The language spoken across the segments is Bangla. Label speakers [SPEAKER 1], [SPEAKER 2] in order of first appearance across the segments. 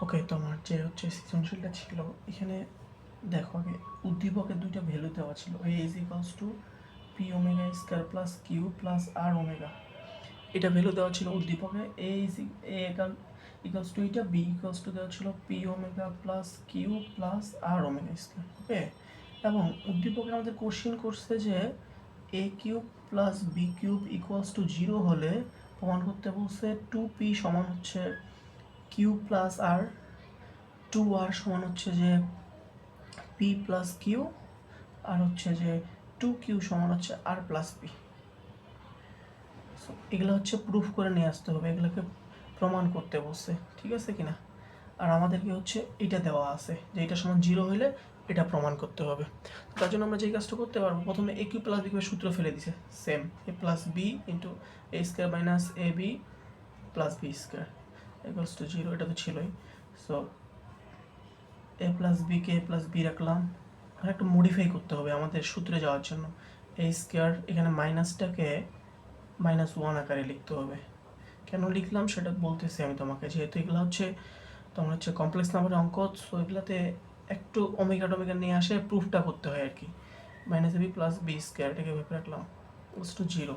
[SPEAKER 1] ওকে, তোমার যে হচ্ছে সৃজনশীলটা ছিল এখানে দেখো, আগে উদ্দীপকের দুইটা ভ্যালু দেওয়া ছিল, a is equals to p omega square plus q plus r omega. এটা ভ্যালু দেওয়া ছিল উদ্দীপকে, a is a equals to এটা, বি ইকালস টু দেওয়া ছিল p omega plus q plus r omega square. Okay, এবং উদ্দীপকে আমাদের কোশ্চিন করছে যে a cube plus B cube equals to 0 হলে প্রমাণ করতে বলছে 2p সমান হচ্ছে কিউ প্লাস আর, 2r সমান হচ্ছে যে পি প্লাস কিউ, আর হচ্ছে যে 2q সমান হচ্ছে আর প্লাস পি। এগুলো হচ্ছে প্রুফ করে নিয়ে আসতে হবে, এগুলোকে প্রমাণ করতে বলছে, ঠিক আছে কিনা। আর আমাদেরকে হচ্ছে এটা দেওয়া আছে যে এটা সমান 0 হইলে এটা প্রমাণ করতে হবে। তার জন্য আমরা যে কাজটা করতে পারবো, প্রথমে এ কিউ প্লাস বি কিউবের সূত্র ফেলে দিছে, same A plus B into A square minus A B plus B square equals to 0, এটা তো ছিলই। সো এ প্লাস বিকে এ প্লাস বি রাখলাম, আর একটু মডিফাই করতে হবে আমাদের সূত্রে যাওয়ার জন্য। এ স্কোয়ার এখানে মাইনাসটাকে -1 আকারে লিখতে হবে। কেন লিখলাম সেটা বলতেছি আমি তোমাকে, যেহেতু এগুলো হচ্ছে তোমার হচ্ছে কমপ্লেক্স নাম্বারের অঙ্ক, সো এগুলাতে একটু ওমেগা টোমেগা নিয়ে আসে, প্রুফটা করতে হয় আর কি। Minus B plus B square এটাকে ভেবে রাখলাম ইকুয়ালস টু 0।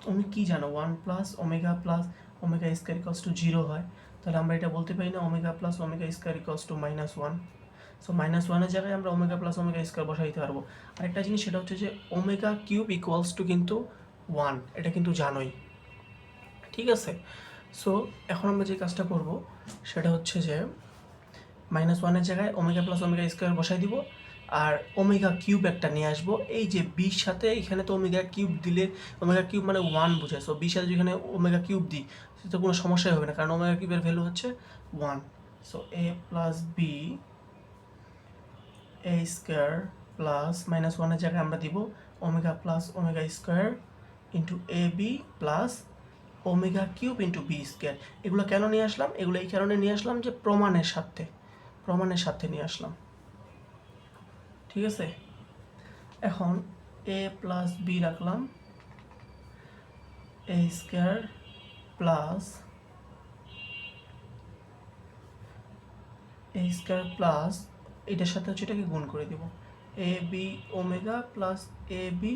[SPEAKER 1] তুমি কি জানো 1 plus omega square equals to 0 হয়, তাহলে আমরা এটা বলতে পারি না omega plus omega square equals to -1। So -1-এর জায়গায় আমরা ওমেগা প্লাস ওমেগা স্কোয়ার বসাই দিতে পারবো। আরেকটা জিনিস সেটা হচ্ছে যে ওমেগা কিউব ইকুয়ালস টু কিন্তু 1, এটা কিন্তু জানোই, ঠিক আছে। সো এখন আমরা যে কাজটা করব সেটা হচ্ছে যে -1-এর জায়গায় ওমেগা প্লাস ওমেগা স্কোয়ার বসাই দিব, আর ওমেগা কিউব একটা নিয়ে আসবো। এই যে বির সাথে এখানে তো ওমেগা কিউব দিলে, ওমেগা কিউব মানে 1 বোঝায়, সো বির সাথে যেখানে ওমেগা কিউব দিই সেটা কোনো সমস্যাই হবে না, কারণ ওমেগা কিউবের ভ্যালু হচ্ছে 1। So A plus b a square plus -1-এর জায়গায় আমরা দিব omega plus omega square into a B plus omega cube into b square. এগুলো কেন নিয়ে আসলাম? এগুলো এই কারণে নিয়ে আসলাম যে প্রমাণের সাথে নিয়ে আসলাম, ঠিক আছে। এখন এ প্লাস বি রাখলাম, এ স্কোয়ার প্লাস এটার সাথে হচ্ছে এটাকে গুণ করে দিব, a b omega plus a b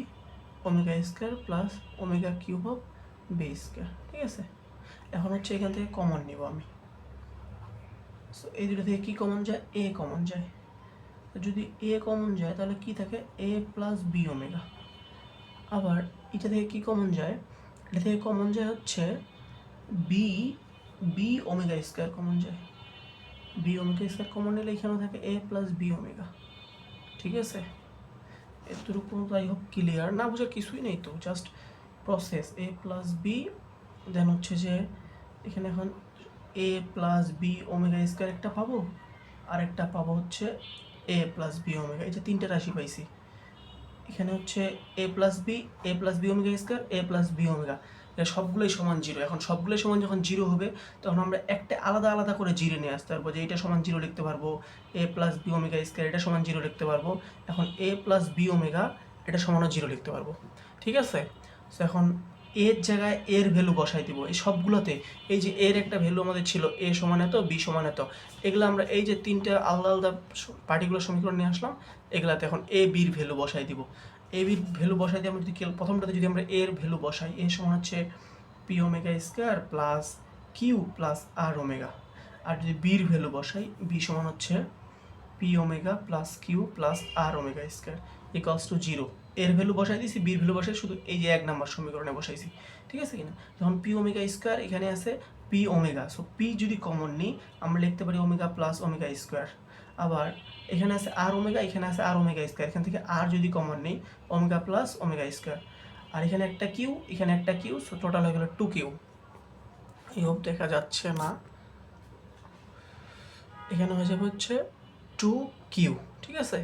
[SPEAKER 1] omega square plus omega cube of b square, ঠিক আছে। এখন হচ্ছে এখান থেকে কমন নিব আমি। সো এই দুটো থেকে কি কমন যায়? এ কমন যায়। যদি এ কমন যায় তাহলে কি থাকে? এ প্লাস বি ওমেগা। আবার এটা থেকে কি কমন যায়? এটা থেকে কমন যায় হচ্ছে বি ওমেগা স্কোয়ার কমন যায়। বি ওমেগা স্কোয়ার কমন নিলে এখানে থাকে এ প্লাস বি ওমেগা, ঠিক আছে। এতটুকু যাই হোক ক্লিয়ার, না বোঝার কিছুই নেই তো, জাস্ট প্রসেস। এ প্লাস বি, দেন হচ্ছে যে এখানে এখন এ প্লাস বি ওমেগা স্কোয়ার একটা পাবো, আর একটা পাবো হচ্ছে এ প্লাস বি ওমেগা। এই যে তিনটে রাশি পাইছি, এখানে হচ্ছে এ প্লাস বি ওমেগা স্কোয়ার, এ প্লাস বি ওমেগা, এটা সবগুলোই সমান 0। এখন সবগুলোই সমান যখন 0 হবে তখন আমরা একটা আলাদা আলাদা করে 0 নিয়ে আসতে পারবো, যে এটা সমান 0 লিখতে পারবো, এ প্লাস বি ওমেগা স্কোয়ার এটা সমান 0 লিখতে পারবো, এখন এ প্লাস বি ওমেগা এটা সমানও 0 লিখতে পারবো, ঠিক আছে। সো এখন এর জায়গায় এর ভ্যালু বসাই দিব এই সবগুলোতে। এই যে এর একটা ভ্যালু আমাদের ছিল এ সমান এত, বি সমান এত, এগুলো আমরা এই যে তিনটা আলাদা আলাদা পার্টিকুলার সমীকরণ নিয়ে আসলাম, এগুলাতে এখন এ বির ভ্যালু বসাই দিব। এ বির ভ্যালু বসাই দিয়ে আমরা যদি প্রথমটাতে যদি আমরা এর ভ্যালু বসাই, এ সমান হচ্ছে p omega square plus q plus r omega, আর যদি বির ভ্যালু বসাই, বি সমান হচ্ছে p omega plus q plus r omega square equals to 0। এর ভ্যালু বসাই দিয়েছি, বির ভ্যালু বসাই শুধু এই যে 1 নম্বর সমীকরণে বসাইছি, ঠিক আছে কিনা। যখন পি ওমেগা স্কোয়ার এখানে আছে পি ওমেগা, সো পি যদি কমন নিই আমরা লিখতে পারি ওমেগা প্লাস ওমেগা স্কোয়ার। আবার এখানে আছে আর ওমেগা, এখানে আছে আর ওমেগা স্কোয়ার, এখান থেকে আর যদি কমন নিই ওমেগা প্লাস ওমেগা স্কোয়ার, আর এখানে একটা কিউ, এখানে একটা কিউ, সো টোটাল হয়ে গেল 2q। এই হোপ দেখা যাচ্ছে না, এখানে হয়ে যাবে হচ্ছে 2q, ঠিক আছে,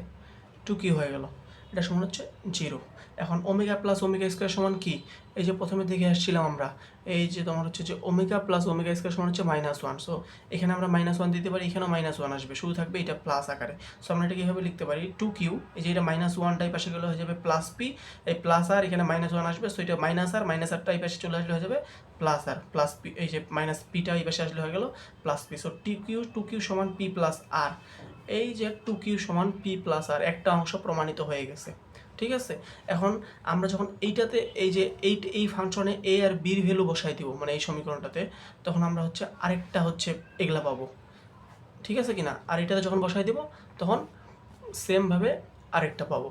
[SPEAKER 1] 2q হয়ে গেল। এটা সমান হচ্ছে 0। এখন ওমেগা প্লাস ওমেগা স্কোয়ার সমান কি, এই যে প্রথমে দেখে আসছিলাম আমরা, এই যে তোমার হচ্ছে যে ওমেগা প্লাস ওমেগা স্কোয়ার সমান হচ্ছে -1। সো এখানে আমরা -1 দিতে পারি, এখানেও -1 আসবে, শুধু থাকবে এটা প্লাস আকারে। সো আমরা এটা কীভাবে লিখতে পারি, 2q, এই যে এটা -1 টাইপ পাশে গেলে হয়ে যাবে প্লাস পি, এই প্লাস আর এখানে -1 আসবে, সো এটা মাইনাস আর টাইপ পাশে চলে আসলে হয়ে যাবে প্লাস আর প্লাস পি, এই যে মাইনাস পিটা এই পাশে আসলে হয়ে গেল plus P. So two Q সমান পি প্লাস আর, এই যে 2q সমান পি প্লাস আর, একটা অংশ প্রমাণিত হয়ে গেছে। ঠিক আছে, এখন আমরা যখন এইটাতে এই যে এই ফাংশনে এ আর বির ভ্যালু বসাই দিব, মানে এই সমীকরণটাতে, তখন আমরা হচ্ছে আরেকটা হচ্ছে এগুলা পাবো। ঠিক আছে কিনা, আর এটাতে যখন বসাই দিব তখন সেমভাবে আরেকটা পাবো।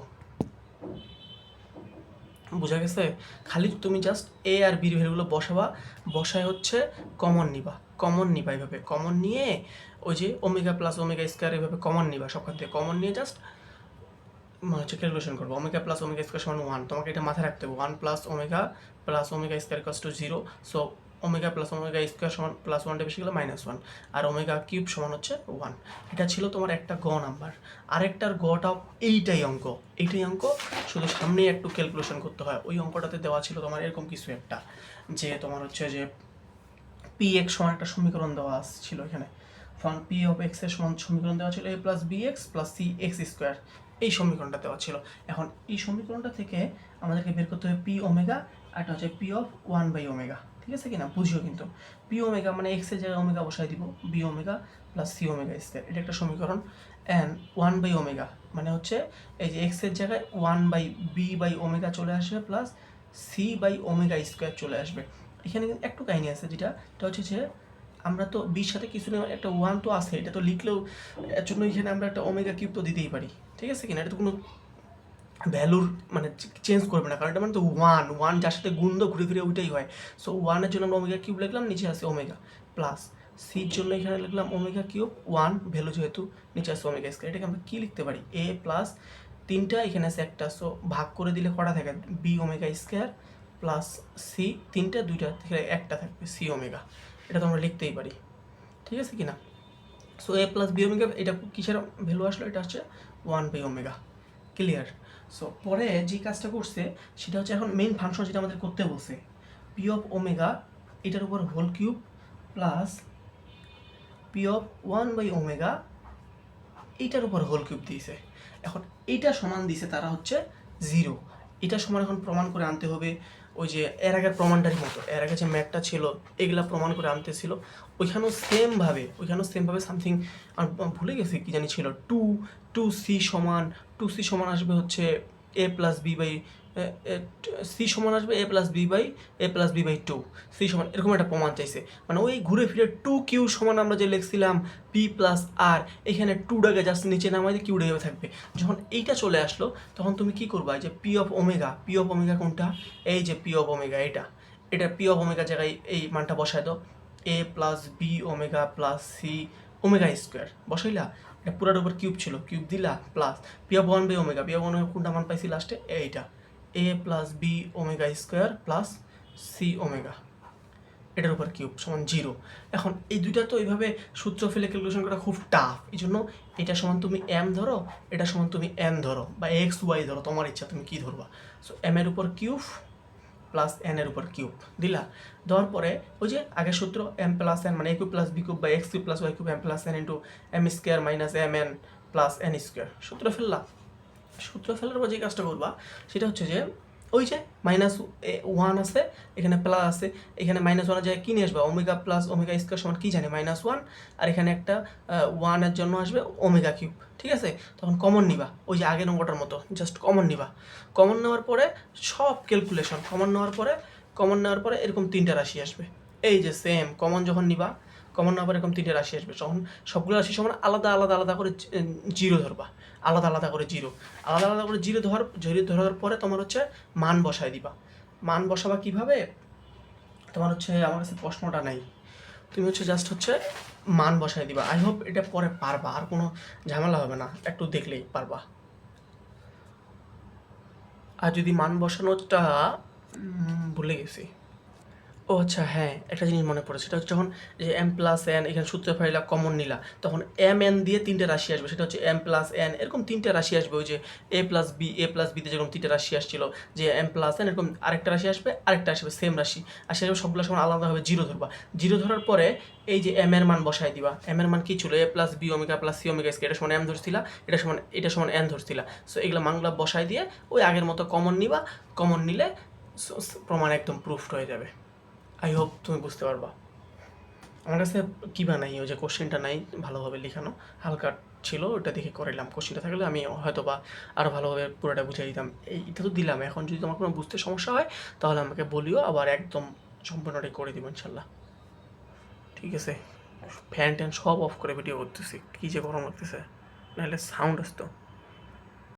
[SPEAKER 1] বোঝা গেছে? খালি তুমি জাস্ট এ আর বির ভ্যালুগুলো বসায় হচ্ছে কমন নিবা এইভাবে কমন নিয়ে ওই যে ওমেগা প্লাস ওমেগা স্কোয়ার এইভাবে কমন নিবা, সবখান থেকে কমন নিয়ে জাস্ট হচ্ছে ক্যালকুলেশন করবো। ওমেগা প্লাস ওমেগা স্কোয়ার সমান 1, তোমাকে এটা মাথায় রাখতে হবে। 1 plus omega square equals to 0। So omega plus omega square সমান +1 বেশি গেলে -1, আর ওমেগা কিউব সমান হচ্ছে 1। এটা ছিল তোমার একটা গ নাম্বার। আরেকটার গটাও এইটাই অঙ্ক, শুধু সামনেই একটু ক্যালকুলেশন করতে হয়। ওই অঙ্কটাতে দেওয়া ছিল তোমার এরকম কিছু একটা, যে তোমার হচ্ছে যে পি এক্স সমান একটা সমীকরণ দেওয়া ছিল এখানে, ফান পি অফ এক্স এর সমান সমীকরণ দেওয়া ছিল a plus B X plus C X square, এই সমীকরণটা দেওয়া ছিল। এখন এই সমীকরণটা থেকে আমাদেরকে বের করতে হবে পি ওমেগা, আর এটা হচ্ছে পি অফ 1/ওমেগা। ঠিক আছে কিনা, বুঝিও কিন্তু পি ওমেগা মানে এক্স এর জায়গায় ওমেগা বসাই দিব, B omega plus C omega square, এটা একটা সমীকরণ। অ্যান্ড 1/ওমেগা মানে হচ্ছে এই যে এক্স এর জায়গায় 1/b/ওমেগা চলে আসবে, প্লাস c/ওমেগা স্কোয়ার চলে আসবে। এখানে কিন্তু একটু কাহিনী আছে, যেটা হচ্ছে যে আমরা তো বির সাথে কিছু না, একটা 1 তো আছে, এটা তো লিখলেও এর জন্য এখানে আমরা একটা ওমেগা কিউব তো দিতেই পারি। ঠিক আছে কিনা, এটা তো কোনো ভ্যালুর মানে চেঞ্জ করবে না, কারণ এটা মানে তো 1 যার সাথে গুণ তো ঘুরে ফিরে ওইটাই হয়। সো 1-এর জন্য আমরা ওমেগা কিউব লিখলাম, নিচে আছে ওমেগা, প্লাস সির জন্য এখানে লিখলাম ওমেগা কিউব 1 ভ্যালু যেহেতু, নিচে আছে ওমেগা স্কয়ার। এটাকে আমরা কী লিখতে পারি, এ প্লাস 3টা, এখানে আছে একটা, সো ভাগ করে দিলে কটা থাকে, B omega square plus C, 3টা 2টা থেকে একটা থাকবে সি ওমেগা। এটা তো আমরা লিখতেই পারি। ঠিক আছে কিনা, সো এ প্লাস বি ওমেগা, এটা কিসের ভ্যালু আসলো, এটা হচ্ছে 1/ওমেগা। ক্লিয়ার? সো পরে যে কাজটা করছে সেটা হচ্ছে এখন মেইন ফাংশন যেটা আমাদের করতে বলছে, পি অফ ওমেগা এটার উপর whole cube plus p of 1/ওমেগা এইটার উপর হোল কিউব দিয়েছে। এখন এইটা সমান দিয়েছে তারা হচ্ছে 0। এটা সমান এখন প্রমাণ করে আনতে হবে, ওই যে এর আগের প্রমাণটারই মতো, এর আগে যে ম্যাথটা ছিল এগুলা প্রমাণ করে আনতে ছিল, ওইখানেও সেমভাবে সামথিং ভুলে গেছি কি জানি ছিল, টু সি সমান আসবে হচ্ছে এ প্লাস বি বাই সি সমান আসবে a+b/2, সি সমান এরকম একটা প্রমাণ চাইছে। মানে ওই ঘুরে ফিরে 2q সমান আমরা যে লিখছিলাম p প্লাস আর, এখানে 2টাকে জাস্ট নিচে নামাই দিয়ে কিউটা হয়ে থাকবে। যখন এইটা চলে আসলো তখন তুমি কি করবা, যে পি অফ ওমেগা কোনটা, এই যে পি অফ ওমেগা এটা পি অফ ওমেগা জায়গায় এই মানটা বসায় দাও, a plus B omega plus C omega square বসাইলা, এটা পুরার উপর কিউব ছিল, কিউব দিলা, প্লাস পি অফ 1/ওমেগা, কোনটা মান পাইছি লাস্টে, এইটা a plus B omega square plus C omega, এটার উপর কিউব সমান 0। এখন এই দুইটা তো এইভাবে সূত্র ফেলে ক্যালকুলেশন করা খুব টাফ, এই জন্য এটা সমান তুমি এম ধরো, এটা সমান তুমি এন ধরো, বা এক্স ওয়াই ধরো, তোমার ইচ্ছা তুমি কী ধরবা। সো এম এর উপর কিউব প্লাস এন এর উপর কিউব দিলা, দেওয়ার পরে ওই যে আগের সূত্র এম প্লাস এন মানে A cube plus B cube বা X cube plus Y cube M plus N into M square minus M N plus N square, সূত্র ফেলার পর যে কাজটা করবা সেটা হচ্ছে যে ওই যে -1 আছে, এখানে প্লাস আছে, এখানে -1 জায়গায় কী নিয়ে আসবে, ওমেগা প্লাস ওমেগা স্কোয়ার সমান কী জানি -1, আর এখানে একটা 1-এর জন্য আসবে ওমেগা কিউব। ঠিক আছে, তখন কমন নিবা, ওই যে আগের অঙ্কটার মতো জাস্ট কমন নিবা। কমন নেওয়ার পরে সব ক্যালকুলেশন, কমন নেওয়ার পরে এরকম 3টা রাশি আসবে, এই যে সেম কমন যখন নিবা, কমন নেওয়ার পরে এরকম 3টা রাশি আসবে, যখন সবগুলো রাশি সমান আলাদা করে জিরো ধরবা, আলাদা করে জিরো ধরার পরে তোমার হচ্ছে মান বসায় দিবা। মান বসাবা কিভাবে, তোমার হচ্ছে আমার কাছে প্রশ্নটা নাই, তুমি হচ্ছে জাস্ট হচ্ছে মান বসায় দিবা। আই হোপ এটা পরে পারবা, আর কোনো ঝামেলা হবে না, একটু দেখলেই পারবা। আর যদি মান বসানোটা ভুলে গেছি, ও আচ্ছা হ্যাঁ, একটা জিনিস মনে পড়ে, সেটা হচ্ছে যখন যে এম প্লাস এন এখানে সূত্র ফাইলা কমন নিলা, তখন এম এন দিয়ে তিনটে রাশি আসবে, সেটা হচ্ছে এম প্লাস এন, এরকম তিনটে রাশি আসবে। ওই যে এ প্লাস বিতে যেরকম তিনটে রাশি আসছিল, যে এম প্লাস এন এরকম আরেকটা রাশি আসবে, আরেকটা আসবে সেম রাশি, আর সেটা সবগুলো সময় আলাদাভাবে জিরো ধরবা। জিরো ধরার পরে এই যে এম এর মান বসাই দিবা। এম এর মান কি ছিল? A plus B omega plus C omega square, এটা সমান এম ধরছিলা, এটা সমান এন ধরছিলা। সো এগুলো মানগুলো বসাই দিয়ে ওই আগের মতো কমন নিবা। কমন নিলে প্রমাণ একদম প্রুফড হয়ে যাবে। আই হোপ তুমি বুঝতে পারবা। আমার কাছে কী বানাই, ওই যে কোশ্চেনটা নাই ভালোভাবে লেখানো, হালকা ছিল, ওটা দেখে করাইলাম। কোশ্চেনটা থাকলে আমি হয়তো বা আরও ভালোভাবে পুরোটা বুঝিয়ে দিতাম। এইটা তো দিলাম, এখন যদি তোমার কোনো বুঝতে সমস্যা হয় তাহলে আমাকে বলিও, আবার একদম সম্পূর্ণটাই করে দিব ইনশাল্লাহ। ঠিক আছে, ফ্যান ট্যান সব অফ করে ভিডিও করতেছি, কী যে গরম লাগতেছে, নাহলে সাউন্ড আসতো।